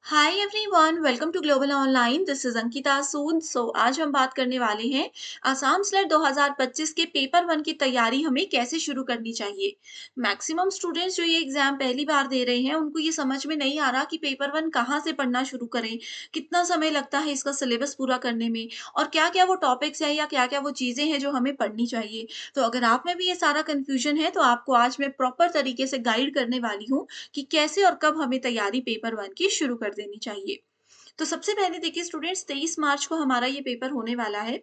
Hi everyone, welcome to global online. This is Ankita Sood. आज हम बात करने वाले हैं आसाम स्लेट 2025 के पेपर वन की तैयारी हमें कैसे शुरू करनी चाहिए। मैक्सिमम स्टूडेंट्स जो ये एग्जाम पहली बार दे रहे हैं उनको ये समझ में नहीं आ रहा कि पेपर वन कहाँ से पढ़ना शुरू करें, कितना समय लगता है इसका सिलेबस पूरा करने में, और क्या क्या वो टॉपिक्स है या क्या क्या वो चीज़ें हैं जो हमें पढ़नी चाहिए। तो अगर आप में भी ये सारा कन्फ्यूजन है तो आपको आज मैं प्रॉपर तरीके से गाइड करने वाली हूँ कि कैसे और कब हमें तैयारी पेपर वन की शुरू कर देनी चाहिए। तो सबसे पहले देखिए स्टूडेंट्स, 23 मार्च को हमारा ये पेपर होने वाला है।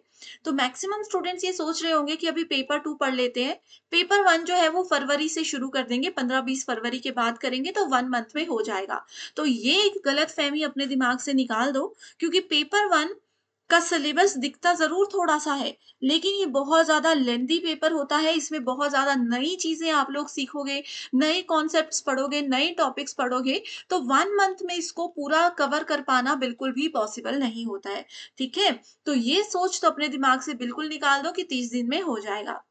तो मैक्सिमम स्टूडेंट्स ये सोच रहे होंगे कि अभी पेपर टू पढ़ लेते हैं, पेपर वन जो है वो फरवरी से शुरू कर देंगे, 15-20 फरवरी के बाद करेंगे तो 1 मंथ में हो जाएगा। तो ये एक गलत फहमी अपने दिमाग से निकाल दो, क्योंकि पेपर वन का सिलेबस दिखता ज़रूर थोड़ा-सा है, लेकिन ये बहुत ज़्यादा लेंथी पेपर होता है। इसमें बहुत ज़्यादा नई चीज़ें आप लोग सीखोगे, नए कॉन्सेप्ट्स पढ़ोगे, नए टॉपिक्स पढ़ोगे, तो 1 मंथ में इसको पूरा कवर कर पाना बिल्कुल भी पॉसिबल नहीं होता है, ठीक है? तो ये सोच तो अपने दिमाग से बिल्कुल निकाल दो कि 30 दिन में हो जाएगा।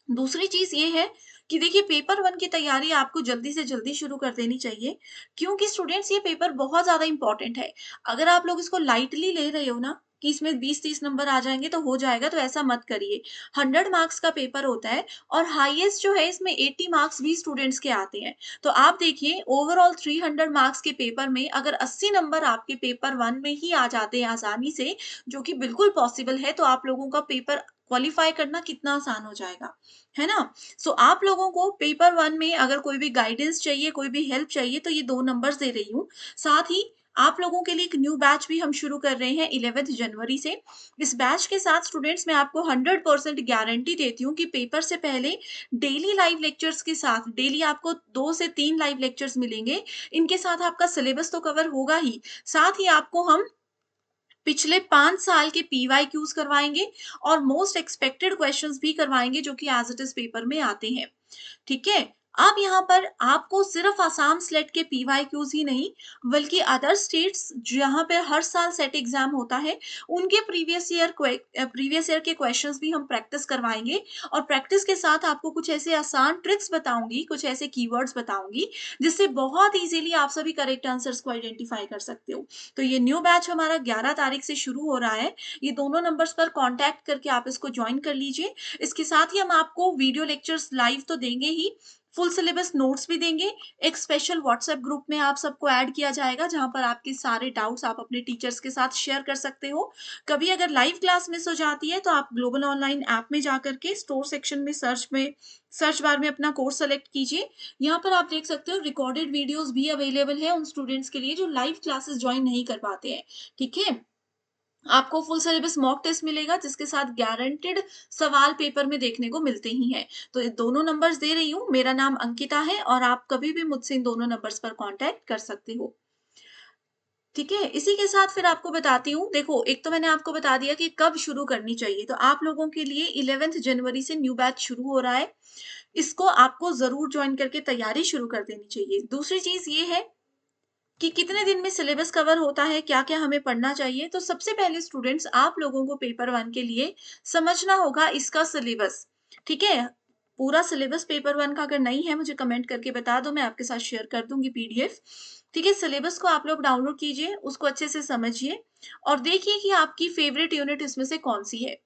दूसरी चीज़ ये है कि देखिए पेपर वन की तैयारी आपको जल्दी से जल्दी शुरू कर देनी चाहिए, क्योंकि स्टूडेंट्स ये पेपर बहुत ज़्यादा इम्पोर्टेंट है। अगर आप लोग इसको लाइटली ले रहे हो ना कि इसमें 20-30 नंबर आ जाएँगे तो हो जाएगा, तो ऐसा मत करिए। 100 मार्क्स का पेपर होता है और हाईएस्ट जो है इसमें 80 मार्क्स भी स्टूडेंट्स के आते हैं। तो आप देखिए ओवरऑल 300 मार्क्स के पेपर में अगर 80 नंबर आपके पेपर वन में ही आ जाते हैं आसानी से, जो कि बिल्कुल पॉसिबल है, तो आप लोगों का पेपर क्वालीफाई करना कितना आसान हो जाएगा, है ना? सो आप लोगों को पेपर वन में अगर कोई भी गाइडेंस चाहिए, कोई भी हेल्प चाहिए, तो ये 2 नंबर्स दे रही हूँ। साथ ही आप लोगों के लिए एक न्यू बैच भी हम शुरू कर रहे हैं 11th जनवरी से। इस बैच के साथ स्टूडेंट्स मैं आपको 100% गारंटी देती हूँ कि पेपर से पहले डेली लाइव लेक्चर्स के साथ डेली आपको 2 से 3 लाइव लेक्चर्स मिलेंगे। इनके साथ आपका सिलेबस तो कवर होगा ही, साथ ही आपको हम पिछले 5 साल के पीवाईक्यूज़ करवाएँगे और मोस्ट एक्सपेक्टेड क्वेश्चंस भी करवाएँगे जो कि एज़ इट इज़ पेपर में आते हैं। ठीक है? अब यहाँ पर आपको सिर्फ आसाम स्लेट के पीवाईक्यूज़ ही नहीं, बल्कि अदर स्टेट्स जहाँ पे हर साल सेट एग्ज़ाम होता है, उनके प्रीवियस ईयर के क्वेश्चंस भी हम प्रैक्टिस करवाएँगे। और प्रैक्टिस के साथ आपको कुछ ऐसे आसान ट्रिक्स बताऊँगी, कुछ ऐसे कीवर्ड्स बताऊँगी, जिससे बहुत ईज़िली आप सभी करेक्ट आंसर्स को आइडेंटिफ़ाई कर सकते हो। तो ये न्यू बैच हमारा 11 तारीख से शुरू हो रहा है। ये दोनों नंबर्स पर कॉन्टैक्ट करके आप इसको जॉइन कर लीजिए। इसके साथ ही हम आपको वीडियो लेक्चर्स लाइव तो देंगे ही, फुल सिलेबस नोट्स भी देंगे। एक स्पेशल व्हाट्सएप ग्रुप में आप सबको ऐड किया जाएगा, जहाँ पर आपके सारे डाउट्स आप अपने टीचर्स के साथ शेयर कर सकते हो। कभी अगर लाइव क्लास मिस हो जाती है, तो आप ग्लोबल ऑनलाइन ऐप में जाकर के स्टोर सेक्शन में सर्च बार में अपना कोर्स सेलेक्ट कीजिए। यहाँ पर आप देख सकते हो रिकॉर्डेड वीडियोज़ भी अवेलेबल है उन स्टूडेंट्स के लिए जो लाइव क्लासेस जॉइन नहीं कर पाते हैं, ठीक है? आपको फुल सिलेबस मॉक टेस्ट मिलेगा जिसके साथ गारंटेड सवाल पेपर में देखने को मिलते ही हैं। तो ये दोनों नंबर्स दे रही हूँ, मेरा नाम अंकिता है और आप कभी भी मुझसे इन दोनों नंबर्स पर कॉन्टैक्ट कर सकते हो। ठीक है? इसी के साथ फिर आपको बताती हूँ, देखो एक तो मैंने आपको बता दिया कि कब शुरू करनी चाहिए, तो आप लोगों के लिए 11th जनवरी से न्यू बैच शुरू हो रहा है। इसको आपको ज़रूर जॉइन करके तैयारी शुरू कर देनी चाहिए। दूसरी चीज़ ये है कि कितने दिन में सिलेबस कवर होता है, क्या-क्या हमें पढ़ना चाहिए। तो सबसे पहले स्टूडेंट्स आप लोगों को पेपर वन के लिए समझना होगा इसका सिलेबस, ठीक है? पूरा सिलेबस पेपर वन का अगर नहीं है मुझे कमेंट करके बता दो, मैं आपके साथ शेयर कर दूँगी पीडीएफ। ठीक है? सिलेबस को आप लोग डाउनलोड कीजिए, उसको अच्छे से समझिए और देखिए कि आपकी फ़ेवरेट यूनिट इसमें से कौन-सी है।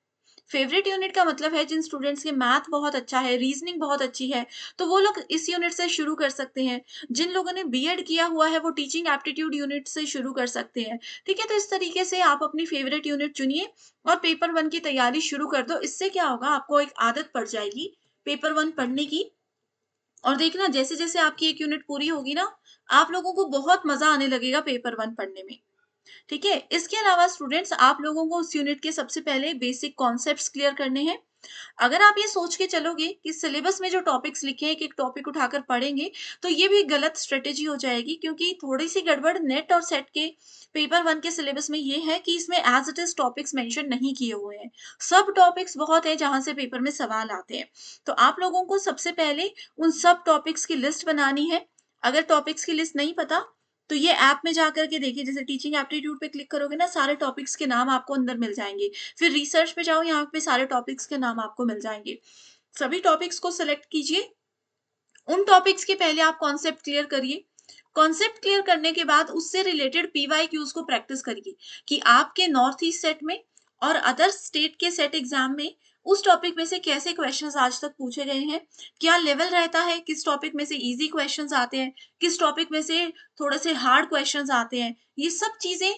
फेवरेट यूनिट का मतलब है जिन स्टूडेंट्स के मैथ बहुत अच्छा है, रीजनिंग बहुत अच्छी है, तो वो लोग इस यूनिट से शुरू कर सकते हैं। जिन लोगों ने बीएड किया हुआ है वो टीचिंग एप्टीट्यूड यूनिट से शुरू कर सकते हैं। ठीक है? तो इस तरीके से आप अपनी फेवरेट यूनिट चुनिए और पेपर वन की तैयारी शुरू कर दो। इससे क्या होगा, आपको एक आदत पड़ जाएगी पेपर वन पढ़ने की। और देखना जैसे-जैसे आपकी एक यूनिट पूरी होगी ना, आप लोगों को बहुत मज़ा आने लगेगा पेपर वन पढ़ने में। ठीक है? इसके अलावा स्टूडेंट्स आप लोगों को उस यूनिट के सबसे पहले बेसिक कॉन्सेप्ट्स क्लियर करने हैं। अगर आप ये सोच के चलोगे कि सिलेबस में जो टॉपिक्स लिखे हैं, एक-एक टॉपिक उठाकर पढ़ेंगे, तो ये भी गलत स्ट्रैटेजी हो जाएगी, क्योंकि थोड़ी-सी गड़बड़ नेट और सेट के पेपर वन के सिलेबस में ये है कि इसमें as it is topics mention नहीं किए हुए हैं। सब टॉपिक्स बहुत हैं जहाँ से पेपर में सवाल आते हैं। तो आप लोगों को सबसे पहले उन सब टॉपिक्स की लिस्ट बनानी है। अगर टॉपिक्स की लिस्ट नहीं पता, तो ये ऐप में जाकर के देखिए, जैसे टीचिंग एप्टीट्यूड पे क्लिक करोगे ना, सारे टॉपिक्स के नाम आपको अंदर मिल जाएँगे। फिर रिसर्च पे जाओ, यहाँ पे सारे टॉपिक्स के नाम आपको मिल जाएँगे। सभी टॉपिक्स को सिलेक्ट कीजिए। उन टॉपिक्स के पहले आप कॉन्सेप्ट क्लियर करिए। कॉन्सेप्ट क्लियर करने के बाद उससे रिलेटेड पीवाईक्यूज को प्रैक्टिस करिए कि आपके नॉर्थ ईस्ट सेट में और अदर स्टेट के सेट एग्जाम में उस टॉपिक में से कैसे क्वेश्चंस आज तक पूछे गए हैं, क्या लेवल रहता है, किस टॉपिक में से इजी क्वेश्चंस आते हैं, किस टॉपिक में से थोड़े से हार्ड क्वेश्चंस आते हैं। ये सब चीजें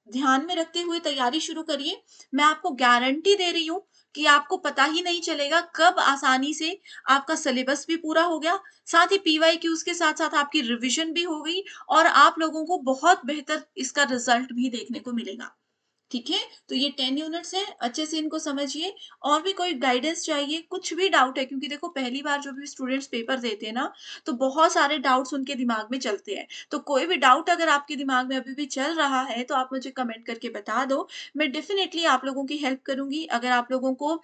ध्यान में रखते हुए तैयारी शुरू करिए। मैं आपको गारंटी दे रही हूँ कि आपको पता ही नहीं चलेगा कब आसानी से आपका सिलेबस भी पूरा हो गया, साथ ही पीवाईक्यूज के साथ साथ आपकी रिवीजन भी हो गई और आप लोगों को बहुत बेहतर इसका रिजल्ट भी देखने को मिलेगा। ठीक है? तो ये 10 यूनिट्स हैं, अच्छे से इनको समझिए। और भी कोई गाइडेंस चाहिए, कुछ भी डाउट है, क्योंकि देखो पहली बार जो भी स्टूडेंट्स पेपर देते हैं ना, तो बहुत सारे डाउट्स उनके दिमाग में चलते हैं। तो कोई भी डाउट अगर आपके दिमाग में अभी भी चल रहा है, तो आप मुझे कमेंट करके बता दो। मैं डेफिनिटली आप लोगों की हेल्प करूँगी। अगर आप लोगों को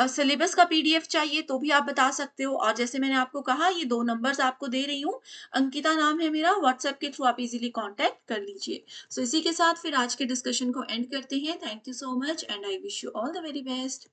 सिलेबस का पीडीएफ चाहिए, तो भी आप बता सकते हो और जैसे मैंने आपको कहा, ये 2 नंबर्स आपको दे रही हूँ। अंकिता नाम है मेरा, व्हाट्सएप के थ्रू आप इज़िली कॉन्टैक्ट कर लीजिए। सो इसी के साथ फिर आज के डिस्कशन को एंड करते हैं। Thank you so much and I wish you all the very best.